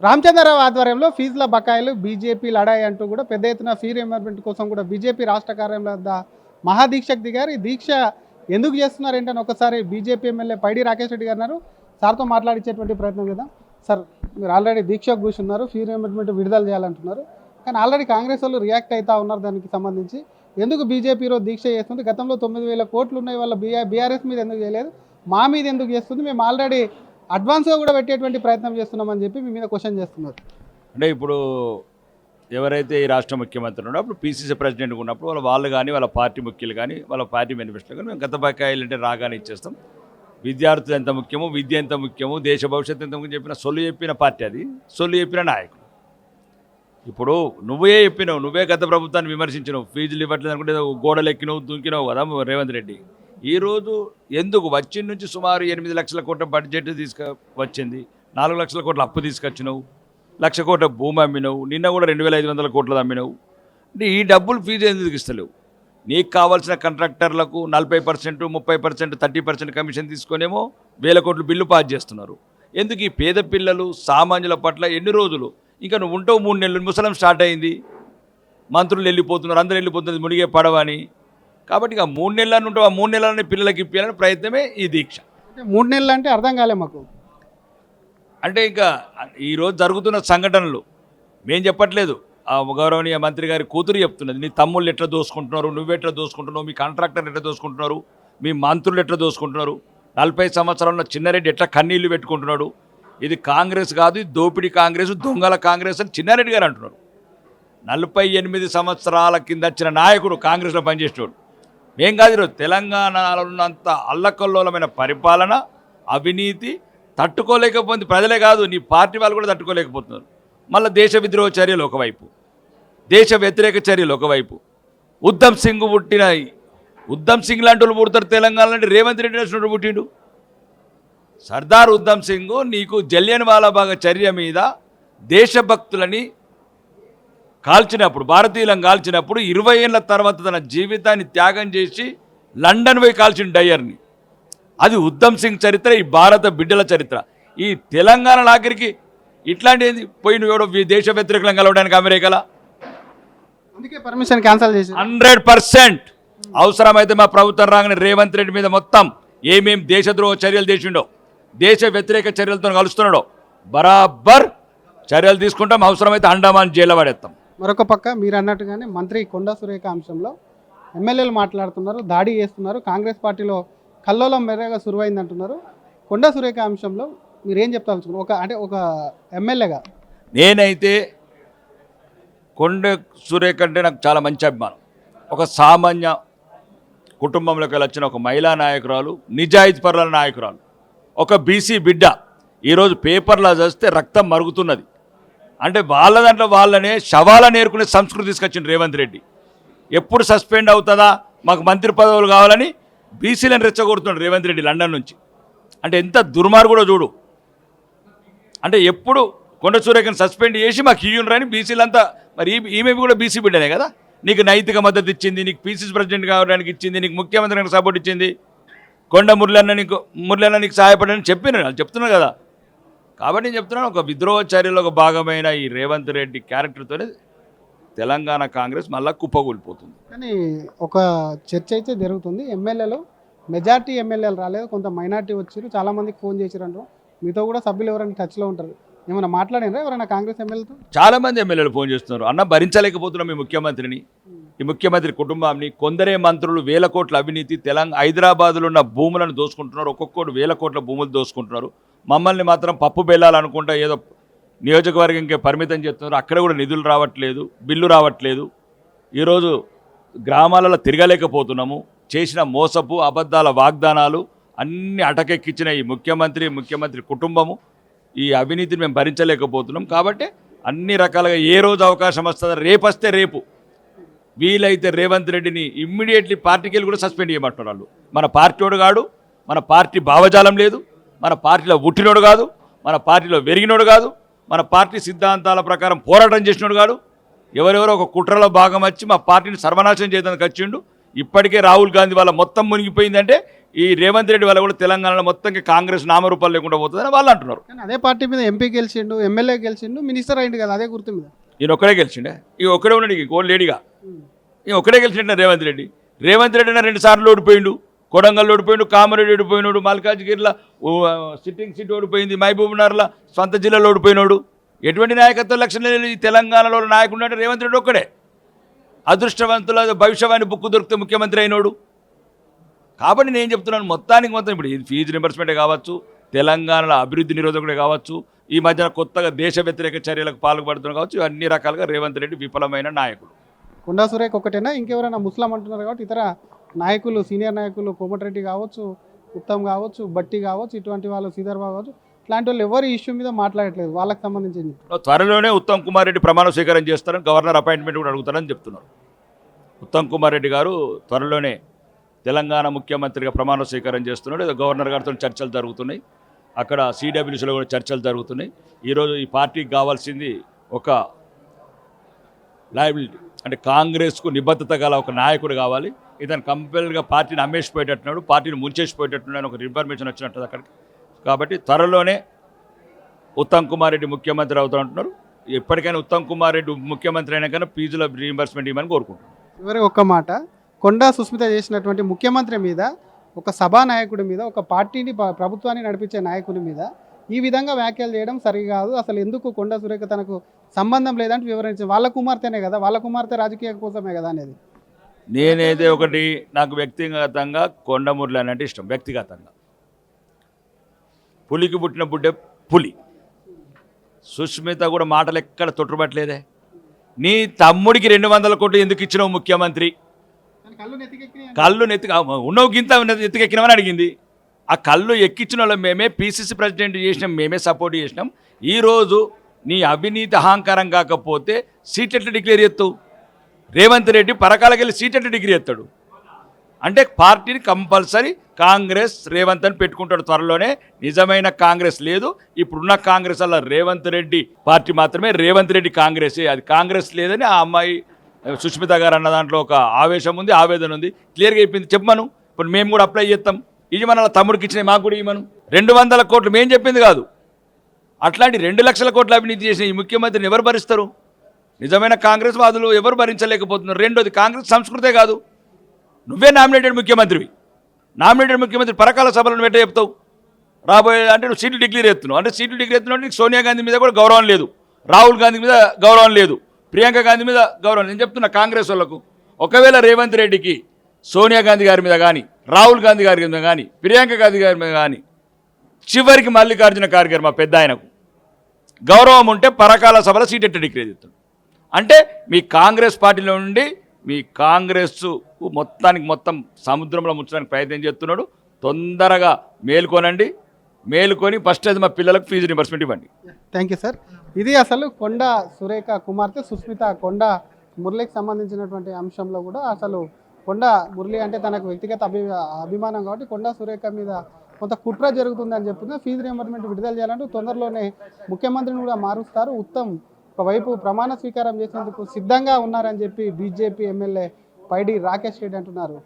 రామచంద్రరావు ఆధ్వర్యంలో ఫీజుల బకాయిలు బీజేపీ లడాయి అంటూ కూడా పెద్ద ఎత్తున ఫీ రియంబర్స్మెంట్ కోసం కూడా బీజేపీ రాష్ట్ర కార్యాలయం వద్ద మహాదీక్షకు దిగారు. ఈ దీక్ష ఎందుకు చేస్తున్నారు ఏంటని ఒకసారి బీజేపీ ఎమ్మెల్యే పైడి రాకేష్ రెడ్డి గారు సార్తో మాట్లాడించేటువంటి ప్రయత్నం చేద్దాం. సార్, మీరు ఆల్రెడీ దీక్షకు కూర్చున్నారు, ఫీ రియంబర్స్మెంట్ విడుదల చేయాలంటున్నారు, కానీ ఆల్రెడీ కాంగ్రెస్ వాళ్ళు రియాక్ట్ అవుతా ఉన్నారు. దానికి సంబంధించి ఎందుకు బీజేపీ ఈరోజు దీక్ష చేస్తుంది? గతంలో 9,000 కోట్లు ఉన్నాయి, వాళ్ళ బీఆర్ఎస్ మీద ఎందుకు చేయలేదు, మా మీద ఎందుకు చేస్తుంది? మేము ఆల్రెడీ అడ్వాన్స్గా కూడా పెట్టేటువంటి ప్రయత్నం చేస్తున్నామని చెప్పి మీ మీద క్వశ్చన్ చేస్తున్నారు. అంటే ఇప్పుడు ఎవరైతే ఈ రాష్ట్ర ముఖ్యమంత్రి ఉన్నారో అప్పుడు పీసీసీ ప్రెసిడెంట్గా ఉన్నప్పుడు వాళ్ళు కానీ వాళ్ళ పార్టీ ముఖ్యులు కానీ వాళ్ళ పార్టీ మేనిఫెస్టో కానీ మేము గత బకాయిలు అంటే రాగానే ఇచ్చేస్తాం. విద్యార్థులు ఎంత ముఖ్యమో, విద్య ఎంత ముఖ్యమో, దేశ భవిష్యత్తు ఎంత ముఖ్యం చెప్పిన సొల్లు చెప్పిన పార్టీ అది, సొల్లు చెప్పిన నాయకుడు. ఇప్పుడు నువ్వే చెప్పినావు, నువ్వే గత ప్రభుత్వాన్ని విమర్శించినావు, ఫీజులు ఇవ్వట్లేదు అనుకుంటే గోడలు ఎక్కినావు, దుంకినావు కదా రేవంత్ రెడ్డి. ఈరోజు ఎందుకు వచ్చిన నుంచి సుమారు 8 లక్షల కోట్ల బడ్జెట్ వచ్చింది, 4 లక్షల కోట్ల అప్పు తీసుకొచ్చినావు, 1 లక్ష కోట్ల భూమి అమ్మినావు, నిన్న కూడా 2,500 కోట్లది అమ్మినావు. అంటే ఈ డబ్బులు ఫీజు ఎందుకు ఇస్తలేవు? నీకు కావాల్సిన కాంట్రాక్టర్లకు 40%, 30%, 30% కమిషన్ తీసుకొనేమో 1,000 కోట్లు బిల్లు పాస్ చేస్తున్నారు. ఎందుకు ఈ పేద పిల్లలు సామాన్యుల పట్ల ఎన్ని రోజులు? ఇంకా నువ్వు ఉంటావు 3 నెలలు, ముసలం స్టార్ట్ అయింది, మంత్రులు వెళ్ళిపోతున్నారు, అందరూ వెళ్ళిపోతుంది మునిగే పడవని. కాబట్టి ఇక 3 నెలలను ఉంటావు, ఆ 3 నెలలని పిల్లలకి ఇప్పించాలని ప్రయత్నమే ఈ దీక్ష. అంటే 3 నెలలు అంటే అర్థం కాలే మాకు. అంటే ఇంకా ఈరోజు జరుగుతున్న సంఘటనలు మేం చెప్పట్లేదు, ఆ గౌరవనీయ మంత్రి గారి కూతురు చెప్తున్నది. నీ తమ్ముళ్ళు ఎట్లా దోసుకుంటున్నారు, నువ్వెట్లా దోసుకుంటున్నావు, మీ కాంట్రాక్టర్లు ఎట్లా దోసుకుంటున్నారు, మీ మంత్రులు ఎట్లా దోసుకుంటున్నారు, 40 సంవత్సరాల చిన్నారెడ్డి ఎట్లా కన్నీళ్లు పెట్టుకుంటున్నాడు. ఇది కాంగ్రెస్ కాదు, ఇది దోపిడీ కాంగ్రెస్, దొంగల కాంగ్రెస్ అని చిన్నారెడ్డి గారు అంటున్నారు. 48 సంవత్సరాల కింద వచ్చిన నాయకుడు, కాంగ్రెస్లో పనిచేసేవాడు. మేం కాదు, ఈరోజు తెలంగాణలో ఉన్నంత అల్లకల్లోలమైన పరిపాలన, అవినీతి తట్టుకోలేకపోతుంది. ప్రజలే కాదు, నీ పార్టీ వాళ్ళు కూడా తట్టుకోలేకపోతున్నారు. మళ్ళీ దేశ విద్రోహ చర్యలు ఒకవైపు, దేశ వ్యతిరేక చర్యలు ఒకవైపు. ఉద్ధమ్ సింగ్ పుట్టిన ఉద్ధమ్ సింగ్ లాంటి వాళ్ళు పుడతారు తెలంగాణ అంటే రేవంత్ రెడ్డి నచ్చినట్టు పుట్టిండు. సర్దార్ ఉద్ధమ్ సింగ్ నీకు జలియన్ వాలాబాగ్ చర్య మీద దేశభక్తులని కాల్చినప్పుడు, భారతీయులను కాల్చినప్పుడు 20 ఏళ్ళ తర్వాత తన జీవితాన్ని త్యాగం చేసి లండన్ పోయి కాల్చిన డయ్యర్ని. అది ఉద్ధమ్ సింగ్ చరిత్ర, ఈ భారత బిడ్డల చరిత్ర. ఈ తెలంగాణ ఆఖరికి ఇట్లాంటిది పోయి నువ్వు ఎవడో దేశ వ్యతిరేకులను కలవడానికి అమెరికాలో అందుకే పర్మిషన్ క్యాన్సిల్ చేసి 100% అవసరమైతే మా ప్రభుత్వం రాగానే రేవంత్ రెడ్డి మీద మొత్తం ఏమేం దేశద్రోహ చర్యలు చేసిండో, దేశ వ్యతిరేక చర్యలతో కలుస్తున్నాడో బరాబర్ చర్యలు తీసుకుంటాం. అవసరమైతే అండమాన్ జైల్లో పడేస్తాం. మరొక పక్క మీరు అన్నట్టుగానే మంత్రి కొండా సురేఖ అంశంలో ఎమ్మెల్యేలు మాట్లాడుతున్నారు, దాడి చేస్తున్నారు, కాంగ్రెస్ పార్టీలో కల్లోలం మెరగా సురువైంది అంటున్నారు. కొండా సురేఖ అంశంలో మీరేం చెప్తారు? ఒక ఎమ్మెల్యేగా నేనైతే కొండ సురేఖ అంటే నాకు చాలా మంచి అభిమానం. ఒక సామాన్య కుటుంబంలోకి వచ్చిన ఒక మహిళా నాయకురాలు, నిజాయితీ పరుల నాయకురాలు, ఒక బీసీ బిడ్డ. ఈరోజు పేపర్లో చూస్తే రక్తం మరుగుతున్నది. అంటే వాళ్ళ దాంట్లో వాళ్ళనే శవాలను నేర్చుకునే సంస్కృతి తీసుకొచ్చింది రేవంత్ రెడ్డి. ఎప్పుడు సస్పెండ్ అవుతుందా, మాకు మంత్రి పదవులు కావాలని బీసీలను రెచ్చగొడుతున్నాడు రేవంత్ రెడ్డి లండన్ నుంచి. అంటే ఎంత దుర్మార్గుడో చూడు. అంటే ఎప్పుడు కొండ సురేఖను సస్పెండ్ చేసి మాకు ఇయ్యుండ్రని బీసీలంతా, మరి ఈమె కూడా బీసీ బిడ్డనే కదా, నీకు నైతిక మద్దతు ఇచ్చింది, నీకు పీసీసీ ప్రెసిడెంట్ కావడానికి ఇచ్చింది, నీకు ముఖ్యమంత్రికి సపోర్ట్ ఇచ్చింది, కొండ మురళన్న నీకు సహాయపడని చెప్తున్నారు కదా. కాబట్టి నేను చెప్తున్నాను, ఒక విద్రోహ చర్యలో ఒక భాగమైన ఈ రేవంత్ రెడ్డి క్యారెక్టర్తోనే తెలంగాణ కాంగ్రెస్ మళ్ళా కుప్పకూలిపోతుంది. కానీ ఒక చర్చ అయితే జరుగుతుంది, ఎమ్మెల్యేలో మెజార్టీ ఎమ్మెల్యేలు రాలేదు, కొంత మైనార్టీ వచ్చారు, చాలామందికి ఫోన్ చేసిరంటారు. మీతో కూడా సభ్యులు ఎవరైనా టచ్లో ఉంటారు, ఏమైనా మాట్లాడినారా ఎవరైనా కాంగ్రెస్ ఎమ్మెల్యేతో? చాలామంది ఎమ్మెల్యేలు ఫోన్ చేస్తున్నారు, అన్న భరించలేకపోతున్నాం ఈ ముఖ్యమంత్రిని, ఈ ముఖ్యమంత్రి కుటుంబాన్ని. కొందరే మంత్రులు 1,000 కోట్ల అవినీతి, హైదరాబాద్లో ఉన్న భూములను దోసుకుంటున్నారు, ఒక్కొక్కడు 1,000 కోట్ల భూములు దోసుకుంటున్నారు. మమ్మల్ని మాత్రం పప్పు బెల్లాలనుకుంటా ఏదో నియోజకవర్గంకే పరిమితం చేస్తున్నారు. అక్కడ కూడా నిధులు రావట్లేదు, బిల్లు రావట్లేదు. ఈరోజు గ్రామాలలో తిరగలేకపోతున్నాము. చేసిన మోసపు అబద్ధాల వాగ్దానాలు అన్నీ అటకెక్కించిన ఈ ముఖ్యమంత్రి కుటుంబము, ఈ అవినీతిని మేము భరించలేకపోతున్నాం. కాబట్టి అన్ని రకాలుగా ఏ రోజు అవకాశం వస్తుందో, రేపు వస్తే రేపు వీలైతే రేవంత్ రెడ్డిని ఇమ్మీడియట్లీ పార్టీకి వెళ్ళి కూడా సస్పెండ్ చేయమంటున్నారు వాళ్ళు. మన పార్టీోడు కాడు, మన పార్టీ భావజాలం లేదు, మన పార్టీలో పుట్టినోడు కాదు, మన పార్టీలో పెరిగినోడు కాదు, మన పార్టీ సిద్ధాంతాల ప్రకారం పోరాటం చేసినోడు కాదు. ఎవరెవరో ఒక కుట్రలో భాగం వచ్చి మా పార్టీని సర్వనాశనం చేయడానికి వచ్చిండు. ఇప్పటికే రాహుల్ గాంధీ వాళ్ళ మొత్తం మునిగిపోయిందంటే ఈ రేవంత్ రెడ్డి వల్ల కూడా తెలంగాణలో మొత్తంకి కాంగ్రెస్ నామరూపాలు లేకుండా పోతుందని వాళ్ళు అంటున్నారు. కానీ అదే పార్టీ మీద ఎంపీ గెలిచిండు, ఎమ్మెల్యే గెలిచిండు, మినిస్టర్ అయింది కదా అదే గుర్తు మీద. ఈయన ఒక్కడే గెలిచిండే, ఈ ఒక్కడే ఉన్నాడు ఇంకో లేడీగా, ఈయన ఒక్కడే గెలిచిండే రేవంత్ రెడ్డి. రేవంత్ రెడ్డి 2 సార్లు ఓడిపోయిండు, కొడంగల్ ఓడిపోయిండు, కామారెడ్డి ఓడిపోయినాడు, మల్కాజ్గిరిలో సిట్టింగ్ సీట్ ఓడిపోయింది, మహబూబ్నగర్లో సొంత జిల్లాలో ఓడిపోయినాడు. ఎటువంటి నాయకత్వ లక్షణం లేని ఈ తెలంగాణలో నాయకుడు అంటే రేవంత్ రెడ్డి ఒక్కడే. అదృష్టవంతుల భవిష్యవాణి బుక్ దొరికితే ముఖ్యమంత్రి అయినోడు. కాబట్టి నేను చెప్తున్నాను మొత్తానికి మొత్తం ఇప్పుడు ఇది ఫీజు రింబర్స్మెంటే కావచ్చు, తెలంగాణలో అభివృద్ధి నిరోధకుడే కావచ్చు, ఈ మధ్యన కొత్తగా దేశ వ్యతిరేక చర్యలకు పాల్పడుతున్నారు కావచ్చు, అన్ని రకాలుగా రేవంత్ రెడ్డి విఫలమైన నాయకుడు. కొండా సురేఖ ఒకటేనా, ఇంకెవరైనా ముస్లిం అంటున్నారు కాబట్టి ఇతర నాయకులు, సీనియర్ నాయకులు కోమటిరెడ్డి కావచ్చు, ఉత్తమ్ కావచ్చు, బట్టి కావచ్చు, ఇటువంటి వాళ్ళు శ్రీధర్ బాబు కావచ్చు, ఇట్లాంటి వాళ్ళు ఎవరు ఇష్యూ మీద మాట్లాడట్లేదు. వాళ్ళకి సంబంధించింది త్వరలోనే ఉత్తమ్ కుమార్ రెడ్డి ప్రమాణ స్వీకారం చేస్తారని, గవర్నర్ అపాయింట్మెంట్ కూడా అడుగుతారని చెప్తున్నారు. ఉత్తమ్ కుమార్ రెడ్డి గారు త్వరలోనే తెలంగాణ ముఖ్యమంత్రిగా ప్రమాణ స్వీకారం చేస్తున్నాడు. గవర్నర్ గారితో చర్చలు జరుగుతున్నాయి, అక్కడ సిడబ్ల్యూసీలో కూడా చర్చలు జరుగుతున్నాయి. ఈరోజు ఈ పార్టీకి కావాల్సింది ఒక లయబిలిటీ, అంటే కాంగ్రెస్కు నిబద్ధత గల ఒక నాయకుడు కావాలి. ఇతను కంపల్గా పార్టీని అమ్మేసిపోయేటట్టున్నాడు, పార్టీని ముంచేసిపోయేటట్టున్నాడు, ఒక ఇన్ఫర్మేషన్ వచ్చినట్టు అక్కడికి. కాబట్టి త్వరలోనే ఉత్తమ్ కుమార్ రెడ్డి ముఖ్యమంత్రి అవుతూ ఉంటున్నారు. ఎప్పటికైనా ఉత్తమ్ కుమార్ రెడ్డి ముఖ్యమంత్రి అయినా కానీ ఫీజుల రీయింబర్స్మెంట్ ఇవ్వమని కోరుకుంటున్నారు. చివరి ఒక్క మాట, కొండా సుస్మిత చేసినటువంటి ముఖ్యమంత్రి మీద, ఒక సభా నాయకుడి మీద, ఒక పార్టీని ప్రభుత్వాన్ని నడిపించే నాయకుడి మీద ఈ విధంగా వ్యాఖ్యలు చేయడం సరికాదు. అసలు ఎందుకు కొండా సురేఖ తనకు సంబంధం లేదంటే వివరించింది. వాళ్ళ కుమార్తెనే కదా, వాళ్ళ కుమార్తె రాజకీయ కోసమే కదా అనేది. నేనైతే ఒకటి, నాకు వ్యక్తిగతంగా కొండమురళి అంటే ఇష్టం. వ్యక్తిగతంగా పులికి పుట్టిన బుడ్డే పులి. సుస్మిత కూడా మాటలు ఎక్కడ తొట్టుబట్టలేదే. నీ తమ్ముడికి 200 కోట్లు ఎందుకు ఇచ్చినావు ముఖ్యమంత్రి? కళ్ళు ఉన్నవు గింత ఎత్తికెక్కినామని అడిగింది. ఆ కళ్ళు ఎక్కించిన వాళ్ళు మేమే, పీసీసీ ప్రెసిడెంట్ చేసినాం, మేమే సపోర్ట్ చేసినాం. ఈరోజు నీ అవినీతి అహంకారం కాకపోతే సీట్ ఎట్లా డిక్లేర్ చేస్తావు? రేవంత్ రెడ్డి పరకాలకెళ్ళి సీట్ ఎట్లా డిగ్రీ ఎత్తాడు అంటే పార్టీని కంపల్సరీ కాంగ్రెస్ రేవంత్ అని పెట్టుకుంటాడు త్వరలోనే. నిజమైన కాంగ్రెస్ లేదు, ఇప్పుడున్న కాంగ్రెస్ అలా రేవంత్ రెడ్డి పార్టీ మాత్రమే. రేవంత్ రెడ్డి కాంగ్రెసే, అది కాంగ్రెస్ లేదని ఆ అమ్మాయి సుష్మిత గారు అన్న దాంట్లో ఒక ఆవేశం ఉంది, ఆవేదన ఉంది. క్లియర్గా అయిపోయింది. చెప్పమను, ఇప్పుడు మేము కూడా అప్లై చేస్తాం. ఇది మన తమ్ముడికి ఇచ్చినాయి, మాకు కూడా ఇవ్వమను. 200 కోట్లు మేము చెప్పింది కాదు. అట్లాంటి 2 లక్షల కోట్ల అవినీతి చేసిన ఈ ముఖ్యమంత్రిని ఎవరు భరిస్తారు? నిజమైన కాంగ్రెస్ వాదులు ఎవరు భరించలేకపోతున్నారు. రెండోది, కాంగ్రెస్ సంస్కృతే కాదు. నువ్వే నామినేటెడ్ ముఖ్యమంత్రివి. నామినేటెడ్ ముఖ్యమంత్రి పరకాల సభలను పెట్ట చెప్తావు రాబోయే, అంటే నువ్వు సీట్లు డిక్లేర్ ఎత్తున్నావు. అంటే సీట్లు డిక్లేర్ ఎత్తున్నావు, నీకు సోనియా గాంధీ మీద కూడా గౌరవం లేదు, రాహుల్ గాంధీ మీద గౌరవం లేదు, ప్రియాంక గాంధీ మీద గౌరవం. నేను చెప్తున్నా కాంగ్రెస్ వాళ్ళకు, ఒకవేళ రేవంత్ రెడ్డికి సోనియా గాంధీ గారి మీద కానీ, రాహుల్ గాంధీ గారి మీద కానీ, ప్రియాంక గాంధీ గారి మీద కానీ, చివరికి మల్లికార్జున ఖార్గే మా పెద్ద ఆయనకు గౌరవం ఉంటే పరకాల సభలో సీట్ ఎట్ట డిక్లేర్ చేస్తాడు. అంటే మీ కాంగ్రెస్ పార్టీలో నుండి మీ కాంగ్రెస్ మొత్తానికి మొత్తం సముద్రంలో ముంచడానికి ప్రయత్నం చేస్తున్నాడు. తొందరగా మేల్కొనండి, మేలుకొని ఫస్ట్ అది మా పిల్లలకు ఫీజు రింబర్స్మెంట్ ఇవ్వండి. Thank you sir. ఇది అసలు కొండా సురేఖ కుమార్తె సుస్మిత కొండా మురళికి సంబంధించినటువంటి అంశంలో కూడా అసలు కొండా మురళి అంటే తనకు వ్యక్తిగత అభిమానం కాబట్టి కొండా సురేఖ మీద కొంత కుట్ర జరుగుతుందని చెప్తుంది. ఫీజు రియంబర్స్మెంట్ విడుదల చేయాలంటూ తొందరలోనే ముఖ్యమంత్రిని కూడా మారుస్తారు. ఉత్తమ్ ఒకవైపు ప్రమాణ స్వీకారం చేసేందుకు సిద్ధంగా ఉన్నారని చెప్పి బీజేపీ ఎమ్మెల్యే పైడి రాకేష్ రెడ్డి అంటున్నారు.